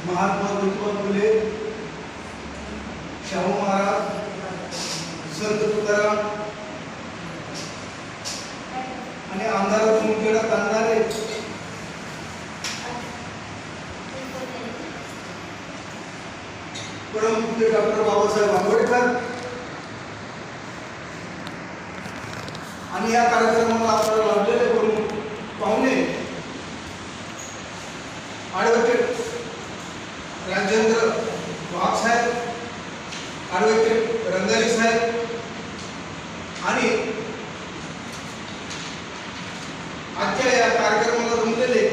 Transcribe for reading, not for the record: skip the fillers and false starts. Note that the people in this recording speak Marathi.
महात्मा ज्योतिबा फुले, शाहू महाराज, संत तुकाराम आणि अंधारातून उजेडात आणणारे परमपूज्य डॉक्टर बाबासाहेब आंबेडकर आणि या कार्यक्रमाला आपल्याला लाभलेले प्रमुख पाहुणे ॲडव्होकेट राजेंद्र वाघ साहेब, ॲडव्होकेट रंगारी साहेब आणि आजच्या या कार्यक्रमाला जमलेले